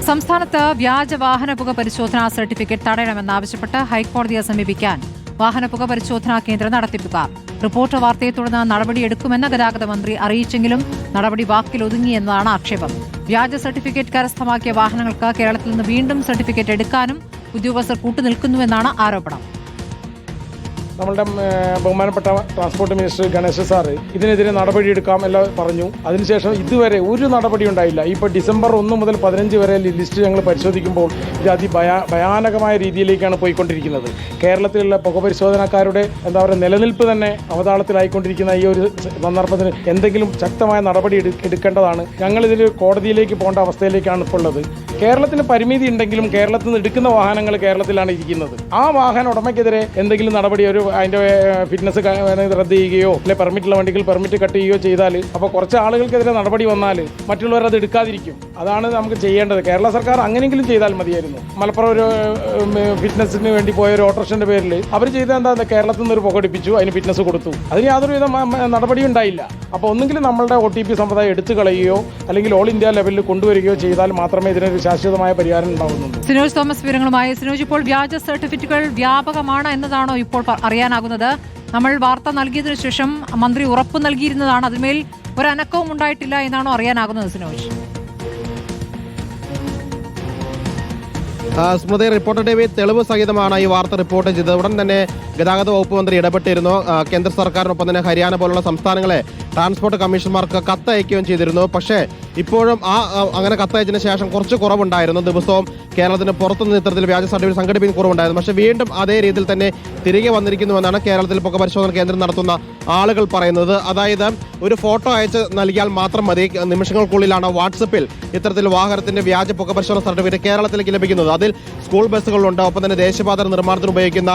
സംസ്ഥാനത്ത് വ്യാജ വാഹനപുക പരിശോധനാ സർട്ടിഫിക്കറ്റ് തടയണമെന്നാവശ്യപ്പെട്ട് ഹൈക്കോടതിയെ സമീപിക്കാൻ വാഹനപുക പരിശോധനാ കേന്ദ്രം നടത്തിപ്പുകാർ. റിപ്പോർട്ടർ വാർത്തയെ തുടർന്ന് നടപടിയെടുക്കുമെന്ന് ഗതാഗത മന്ത്രി അറിയിച്ചെങ്കിലും നടപടി വാക്കിലൊതുങ്ങിയെന്നതാണ് ആക്ഷേപം. വ്യാജ സർട്ടിഫിക്കറ്റ് കരസ്ഥമാക്കിയ വാഹനങ്ങൾക്ക് കേരളത്തിൽ നിന്ന് വീണ്ടും സർട്ടിഫിക്കറ്റ് എടുക്കാനും ഉദ്യോഗസ്ഥർ കൂട്ടുനിൽക്കുന്നുവെന്നാണ് ആരോപണം. നമ്മളുടെ ബഹുമാനപ്പെട്ട ട്രാൻസ്പോർട്ട് മിനിസ്റ്റർ ഗണേശ് സാറ് ഇതിനെതിരെ നടപടിയെടുക്കാം എല്ലാം പറഞ്ഞു. അതിനുശേഷം ഇതുവരെ ഒരു നടപടി ഉണ്ടായില്ല. ഇപ്പോൾ ഡിസംബർ 1 മുതൽ 15 വരെ ലിസ്റ്റ് ഞങ്ങൾ പരിശോധിക്കുമ്പോൾ ഇത് ഭയാനകമായ രീതിയിലേക്കാണ് പോയിക്കൊണ്ടിരിക്കുന്നത്. കേരളത്തിലുള്ള പുകപരിശോധനക്കാരുടെ നിലനിൽപ്പ് തന്നെ അവതാളത്തിലായിക്കൊണ്ടിരിക്കുന്ന ഈ ഒരു സന്ദർഭത്തിന് എന്തെങ്കിലും ശക്തമായ നടപടി എടുക്കേണ്ടതാണ്. ഞങ്ങളിതിൽ കോടതിയിലേക്ക് പോകേണ്ട അവസ്ഥയിലേക്കാണ് ഇപ്പോൾ ഉള്ളത്. കേരളത്തിന് പരിമിതി ഉണ്ടെങ്കിലും കേരളത്തിൽ നിന്ന് എടുക്കുന്ന വാഹനങ്ങൾ കേരളത്തിലാണ് ഇരിക്കുന്നത്. ആ വാഹന ഉടമയ്ക്കെതിരെ എന്തെങ്കിലും നടപടി, അതിന്റെ ഫിറ്റ്നസ് റദ്ദ് ചെയ്യുകയോ അല്ലെ പെർമിറ്റുള്ള വണ്ടികൾ പെർമിറ്റ് കട്ട് ചെയ്യുകയോ ചെയ്താൽ അപ്പോൾ കുറച്ച് ആളുകൾക്കെതിരെ നടപടി വന്നാൽ മറ്റുള്ളവർ അത് എടുക്കാതിരിക്കും. അതാണ് നമുക്ക് ചെയ്യേണ്ടത്. കേരള സർക്കാർ അങ്ങനെയെങ്കിലും ചെയ്താൽ മതിയായിരുന്നു. മലപ്പുറം ഒരു ഫിറ്റ്നസിന് വേണ്ടി പോയ ഒരു ഓട്ടോറിക്ഷന്റെ പേരിൽ അവർ ചെയ്ത കേരളത്തിൽ നിന്ന് ഒരു പുകടിപ്പിച്ചു, അതിന് ഫിറ്റ്നസ് കൊടുത്തു. അതിന് യാതൊരുവിധ നടപടിയും ഉണ്ടായില്ല. അപ്പോൾ ഒന്നുകിലും നമ്മളുടെ OTP സമ്പ്രദായം എടുത്തു കളയുകയോ അല്ലെങ്കിൽ ഓൾ ഇന്ത്യ ലെവലിൽ കൊണ്ടുവരികയോ ചെയ്താൽ മാത്രമേ ഇതിനൊരു ശാശ്വതമായ പരിഹാരം ഉണ്ടാവുന്നുള്ളൂ. സിനോജ് തോമസ് വിവരങ്ങളുമായി. സിനോജ്, ഇപ്പോൾ വ്യാജ സർട്ടിഫിക്കറ്റുകൾ വ്യാപകമാണ് എന്നതാണോ ഇപ്പോൾ അറിയാനാകുന്നത്? നമ്മൾ വാർത്ത നൽകിയതിനു ശേഷം മന്ത്രി ഉറപ്പ് നൽകിയിരുന്നതാണ്, അതിന്മേൽ ഒരനക്കവും ഉണ്ടായിട്ടില്ല എന്നാണോ അറിയാനാകുന്നത് സിനോജ്? സ്മൃതി, റിപ്പോർട്ടർ ടിവി തെളിവ് സഹിതമാണ് ഈ വാർത്ത റിപ്പോർട്ട് ചെയ്തത്. ഉടൻ തന്നെ ഗതാഗത വകുപ്പ് മന്ത്രി ഇടപെട്ടിരുന്നു. കേന്ദ്ര സർക്കാരിനൊപ്പം തന്നെ ഹരിയാന പോലുള്ള സംസ്ഥാനങ്ങളെ ട്രാൻസ്പോർട്ട് കമ്മീഷണർമാർക്ക് കത്തയക്കുകയും ചെയ്തിരുന്നു. പക്ഷേ ഇപ്പോഴും അങ്ങനെ കത്തയച്ചതിന് ശേഷം കുറച്ച് കുറവുണ്ടായിരുന്നു. ദിവസവും കേരളത്തിന് പുറത്തുനിന്ന് ഇത്തരത്തിൽ വ്യാജ സർട്ടിഫിക്കറ്റ് സംഘടിപ്പിക്കുന്ന കുറവുണ്ടായിരുന്നു. പക്ഷേ വീണ്ടും അതേ രീതിയിൽ തന്നെ തിരികെ വന്നിരിക്കുന്നുവെന്നാണ് കേരളത്തിൽ പുക പരിശോധന കേന്ദ്രം നടത്തുന്ന ആളുകൾ പറയുന്നത്. അതായത് ഒരു ഫോട്ടോ അയച്ച് നൽകിയാൽ മാത്രം മതി, നിമിഷങ്ങൾക്കുള്ളിലാണ് വാട്സപ്പിൽ ഇത്തരത്തിൽ വാഹനത്തിന്റെ വ്യാജ പുക പരിശോധന സർട്ടിഫിക്കറ്റ് കേരളത്തിലേക്ക് ലഭിക്കുന്നത്. അതിൽ സ്കൂൾ ബസ്സുകളുണ്ട്, ഒപ്പം തന്നെ ദേശീയപാത നിർമ്മാണത്തിന് ഉപയോഗിക്കുന്ന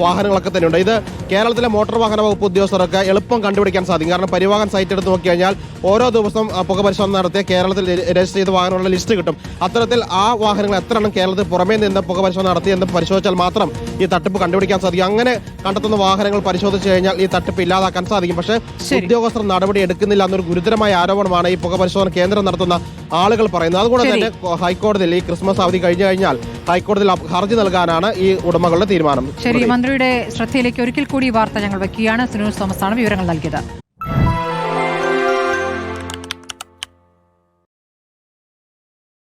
വാഹനങ്ങളൊക്കെ തന്നെയുണ്ട്. ഇത് കേരളത്തിലെ മോട്ടോർ വാഹന വകുപ്പ് ഉദ്യോഗസ്ഥർക്ക് എളുപ്പം കണ്ടുപിടിക്കാൻ സാധിക്കും. കാരണം പരിവാഹൻ സൈറ്റ് എടുത്ത് നോക്കിക്കഴിഞ്ഞാൽ ഓരോ ദിവസവും പുക പരിശോധന നടത്തിയ കേരളത്തിൽ രജിസ്റ്റർ ചെയ്ത വാഹനങ്ങളുടെ ലിസ്റ്റ് കിട്ടും. അത്തരത്തിൽ ആ വാഹനങ്ങൾ എത്ര എണ്ണം കേരളത്തിൽ പുറമേ നിന്ന് പുക പരിശോധന നടത്തി എന്ന് പരിശോധിച്ചാൽ മാത്രം ഈ തട്ടിപ്പ് കണ്ടുപിടിക്കാൻ സാധിക്കും. അങ്ങനെ കണ്ടെത്തുന്ന വാഹനങ്ങൾ പരിശോധിച്ചു കഴിഞ്ഞാൽ ഈ തട്ടിപ്പ് ഇല്ലാതാക്കാൻ സാധിക്കും. പക്ഷേ ഉദ്യോഗസ്ഥർ നടപടി എടുക്കുന്നില്ല എന്നൊരു ഗുരുതരമായ ആരോപണമാണ് ഈ പുക പരിശോധന കേന്ദ്രം നടത്തുന്ന ആളുകൾ പറയുന്നത്. അതുകൊണ്ട് തന്നെ ഹൈക്കോടതിയിൽ ഈ ക്രിസ്മസ് അവധി കഴിഞ്ഞു കഴിഞ്ഞാൽ ഹൈക്കോടതിയിൽ ഹർജി നൽകാനാണ് ഈ ഉടമകളുടെ തീരുമാനം. ശരി, മന്ത്രിയുടെ ശ്രദ്ധയിലേക്ക് ഒരിക്കൽ കൂടി വാർത്ത ഞങ്ങൾ വയ്ക്കുകയാണ്. സിനോജ് തോമസ് ആണ് വിവരങ്ങൾ നൽകിയത്.